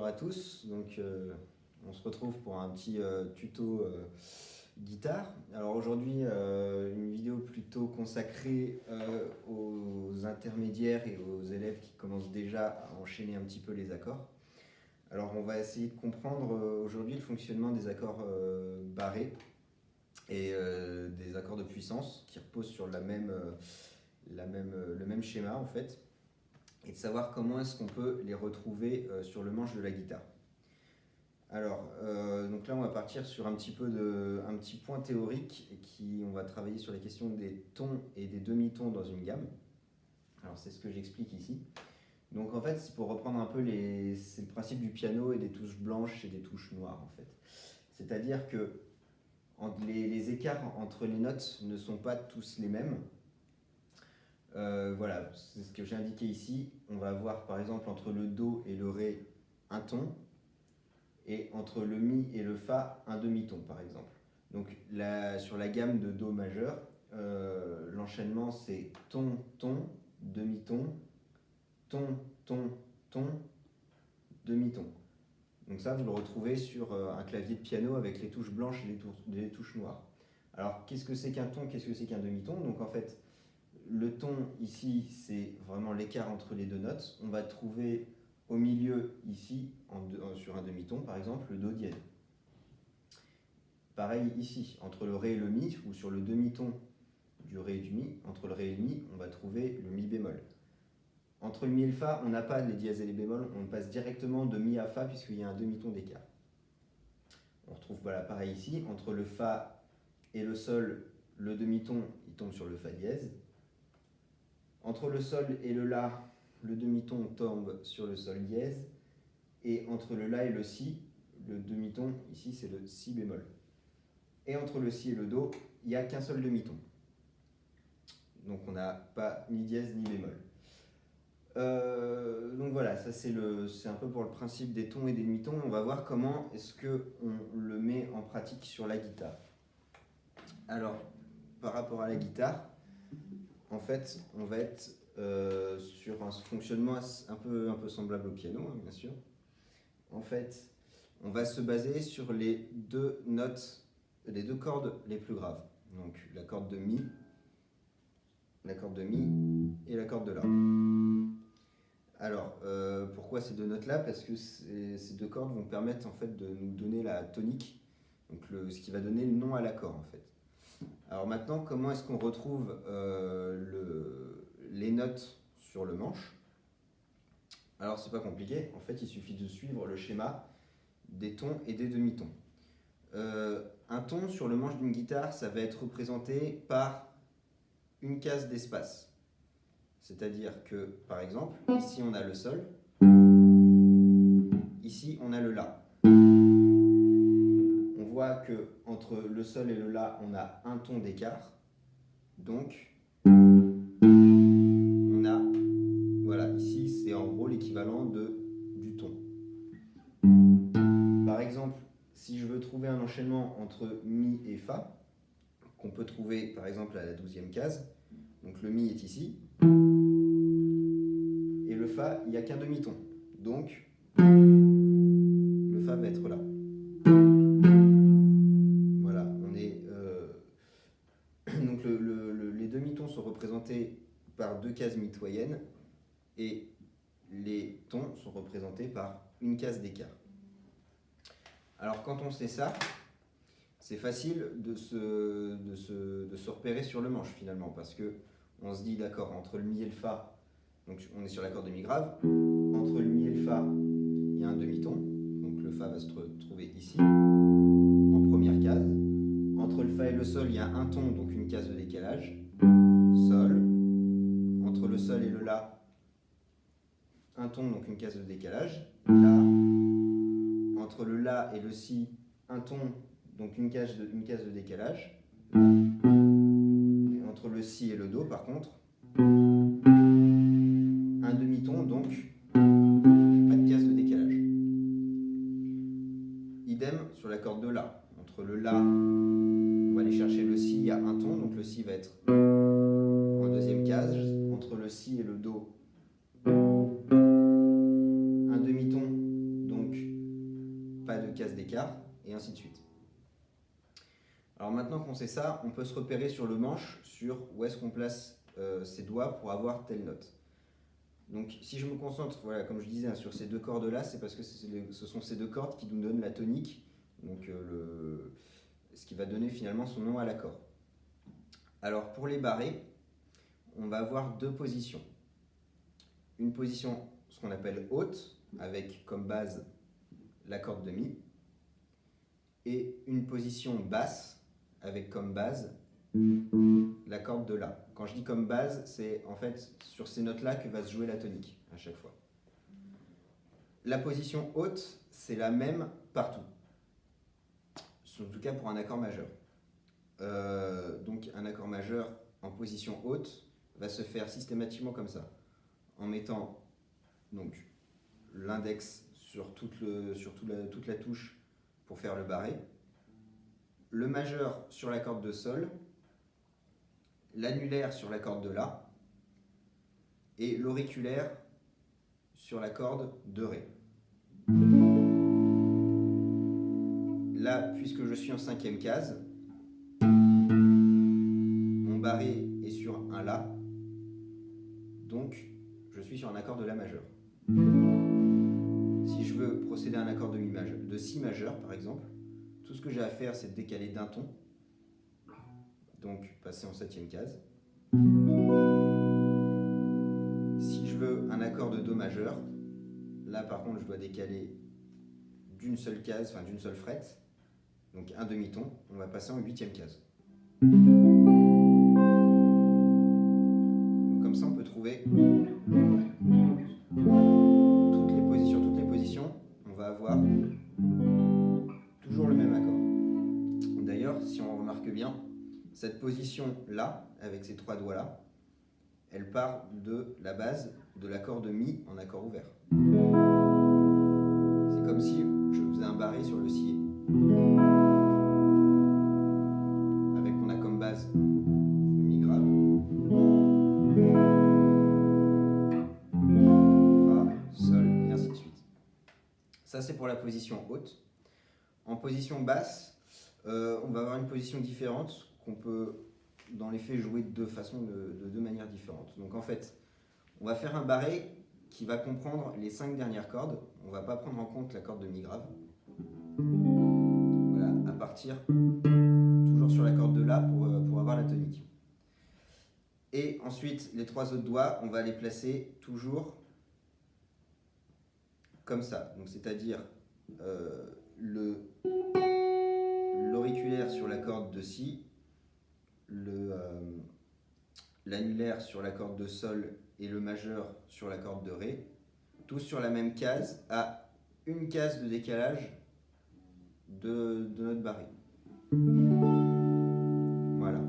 bonjour à tous. Donc, on se retrouve pour un petit tuto guitare. Alors aujourd'hui, une vidéo plutôt consacrée aux intermédiaires et aux élèves qui commencent déjà à enchaîner un petit peu les accords. Alors on va essayer de comprendre aujourd'hui le fonctionnement des accords barrés et des accords de puissance qui reposent sur le même schéma en fait, et de savoir comment est-ce qu'on peut les retrouver sur le manche de la guitare. Alors, donc là on va partir sur un petit point théorique on va travailler sur les questions des tons et des demi-tons dans une gamme. Alors c'est ce que j'explique ici. Donc en fait, c'est pour reprendre un peu c'est le principe du piano et des touches blanches et des touches noires en fait. C'est-à-dire que les écarts entre les notes ne sont pas tous les mêmes. Voilà, c'est ce que j'ai indiqué ici. On va avoir par exemple entre le Do et le Ré un ton, et entre le Mi et le Fa un demi-ton par exemple. Donc sur la gamme de Do majeur, l'enchaînement c'est ton, ton, demi-ton, ton, ton, ton, demi-ton. Donc ça, vous le retrouvez sur un clavier de piano avec les touches blanches et les touches noires. Alors, qu'est-ce que c'est qu'un ton, qu'est-ce que c'est qu'un demi-ton? Donc en fait, le ton ici, c'est vraiment l'écart entre les deux notes. On va trouver au milieu ici, sur un demi-ton par exemple, le Do dièse. Pareil ici, entre le Ré et le Mi, ou sur le demi-ton du Ré et du Mi, entre le Ré et le Mi, on va trouver le Mi bémol. Entre le Mi et le Fa, on n'a pas les dièses et les bémols, on passe directement de Mi à Fa puisqu'il y a un demi-ton d'écart. On retrouve voilà, pareil ici, entre le Fa et le Sol, le demi-ton il tombe sur le Fa dièse. Entre le Sol et le La, le demi-ton tombe sur le Sol dièse. Et entre le La et le Si, le demi-ton ici c'est le Si bémol. Et entre le Si et le Do, il n'y a qu'un seul demi-ton. Donc on n'a pas ni dièse ni bémol. Donc voilà, ça c'est un peu pour le principe des tons et des demi-tons. On va voir comment est-ce qu'on le met en pratique sur la guitare. Alors, par rapport à la guitare, en fait, on va être sur un fonctionnement un peu semblable au piano, hein, bien sûr. En fait, on va se baser sur les deux cordes les plus graves. Donc la corde de Mi et la corde de La. Alors, pourquoi ces deux notes-là? Parce que ces deux cordes vont permettre en fait de nous donner la tonique, donc ce qui va donner le nom à l'accord en fait. Alors maintenant, comment est-ce qu'on retrouve les notes sur le manche? Alors c'est pas compliqué, en fait il suffit de suivre le schéma des tons et des demi-tons. Un ton sur le manche d'une guitare, ça va être représenté par une case d'espace. C'est-à-dire que, par exemple, ici on a le Sol, ici on a le La. On voit qu'entre le Sol et le La, on a un ton d'écart. Donc, on a, voilà, ici c'est en gros l'équivalent du ton. Par exemple, si je veux trouver un enchaînement entre Mi et Fa, qu'on peut trouver par exemple à la 12e case, donc le Mi est ici, et le Fa, il n'y a qu'un demi-ton. Donc, le Fa va être là. Voilà, on est... Donc les demi-tons sont représentés par deux cases mitoyennes et les tons sont représentés par une case d'écart. Alors quand on sait ça, c'est facile de se repérer sur le manche finalement, parce que on se dit d'accord, entre le Mi et le Fa, donc on est sur l'accord de Mi grave, entre le Mi et le Fa, il y a un demi-ton, donc le Fa va se trouver ici, en première case. Entre le Fa et le Sol, il y a un ton, donc une case de décalage, Sol. Entre le Sol et le La, un ton, donc une case de décalage, La. Entre le La et le Si, un ton, donc une case de décalage. Et entre le Si et le Do, par contre, un demi-ton, donc pas de case de décalage. Idem sur la corde de La. Entre le La, on va aller chercher le Si, il y a un ton, donc le Si va être en deuxième case. Entre le Si et le Do, un demi-ton, donc cases d'écart, et ainsi de suite. Alors maintenant qu'on sait ça, on peut se repérer sur le manche sur où est-ce qu'on place ses doigts pour avoir telle note. Donc si je me concentre, voilà, comme je disais, sur ces deux cordes-là, c'est parce que ce sont ces deux cordes qui nous donnent la tonique, donc ce qui va donner finalement son nom à l'accord. Alors pour les barrés, on va avoir deux positions. Une position, ce qu'on appelle haute, avec comme base la corde de Mi, et une position basse, avec comme base la corde de La. Quand je dis comme base, c'est en fait sur ces notes-là que va se jouer la tonique à chaque fois. La position haute, c'est la même partout, en tout cas pour un accord majeur. Donc un accord majeur en position haute va se faire systématiquement comme ça, en mettant donc l'index sur toute la touche pour faire le barré, le majeur sur la corde de Sol, l'annulaire sur la corde de La et l'auriculaire sur la corde de Ré. Là, puisque je suis en cinquième case, mon barré est sur un La, donc je suis sur un accord de La majeur. Si je veux procéder à un accord de Si majeur, par exemple, tout ce que j'ai à faire, c'est de décaler d'un ton, donc passer en septième case. Si je veux un accord de Do majeur, là par contre je dois décaler d'une seule case, enfin d'une seule frette, donc un demi-ton, on va passer en huitième case. Donc comme ça on peut trouver toutes les positions, on va avoir toujours le même accord. D'ailleurs, si on remarque bien, cette position-là, avec ces trois doigts-là, elle part de la base de l'accord de Mi en accord ouvert. C'est comme si je faisais un barré sur le Si. Avec on a comme base le Mi grave, Fa, Sol, et ainsi de suite. Ça c'est pour la position haute. En position basse, on va avoir une position différente qu'on peut dans les faits jouer de deux manières différentes. Donc en fait, on va faire un barré qui va comprendre les 5 dernières cordes. On ne va pas prendre en compte la corde de Mi grave. Voilà, à partir toujours sur la corde de La pour avoir la tonique. Et ensuite, les 3 autres doigts, on va les placer toujours comme ça. Donc c'est-à-dire l'auriculaire sur la corde de Si, l'annulaire sur la corde de Sol et le majeur sur la corde de Ré, tous sur la même case, à une case de décalage de notre barré. Voilà.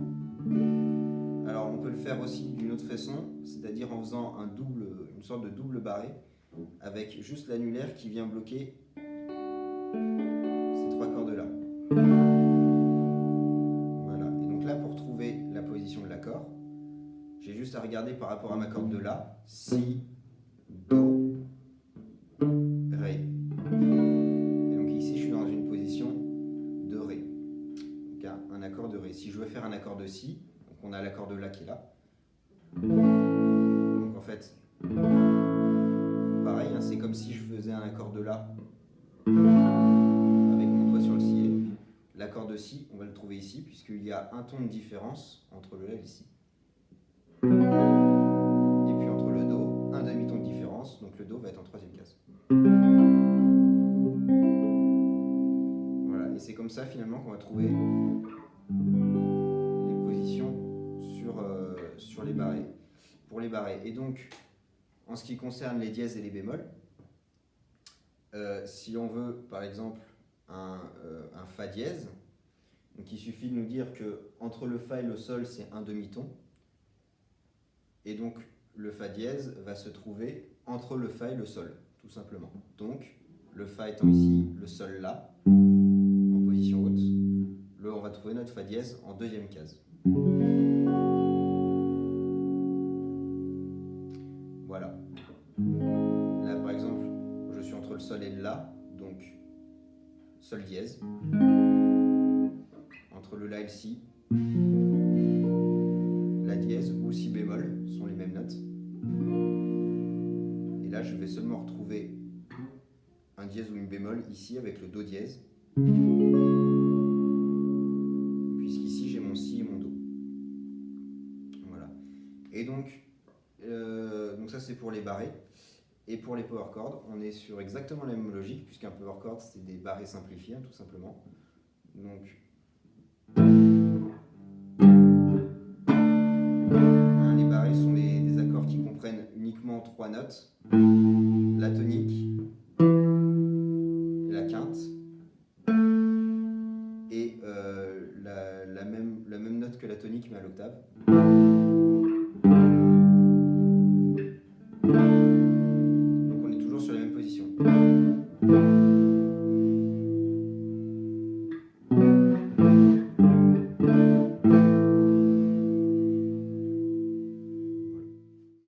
Alors on peut le faire aussi d'une autre façon, c'est-à-dire en faisant une sorte de double barré, avec juste l'annulaire qui vient bloquer ces 3 cordes-là. Voilà. Et donc là, pour trouver la position de l'accord, j'ai juste à regarder par rapport à ma corde de La, Si, Do, Ré. Et donc ici, je suis dans une position de Ré. Donc un accord de Ré. Si je veux faire un accord de Si, donc on a l'accord de La qui est là. Donc en fait, pareil, hein, c'est comme si je faisais un accord de La avec mon doigt sur le Si. L'accord de Si, on va le trouver ici, puisqu'il y a un ton de différence entre le La et le Si. Et puis entre le Do, un demi-ton de différence, donc le Do va être en troisième case. Voilà, et c'est comme ça finalement qu'on va trouver les positions sur les barrés, pour les barrés. Et donc, en ce qui concerne les dièses et les bémols, si on veut par exemple un Fa dièse, donc il suffit de nous dire que entre le Fa et le Sol c'est un demi-ton, et donc le Fa dièse va se trouver entre le Fa et le Sol, tout simplement. Donc le Fa étant ici, le Sol là, en position haute, on va trouver notre Fa dièse en deuxième case. Voilà. Là par exemple, je suis entre le Sol et le La, donc sol dièse. Entre le La et le Si, La dièse ou Si bémol sont les mêmes notes. Et là, je vais seulement retrouver un dièse ou une bémol ici avec le Do dièse. Puisqu'ici, j'ai mon Si et mon Do. Voilà. Et donc ça, c'est pour les barrés. Et pour les power chords, on est sur exactement la même logique, puisqu'un power chord, c'est des barrés simplifiés, tout simplement. Donc, les barrés sont des accords qui comprennent uniquement 3 notes. La tonique, la quinte, et la même note que la tonique, mais à l'octave.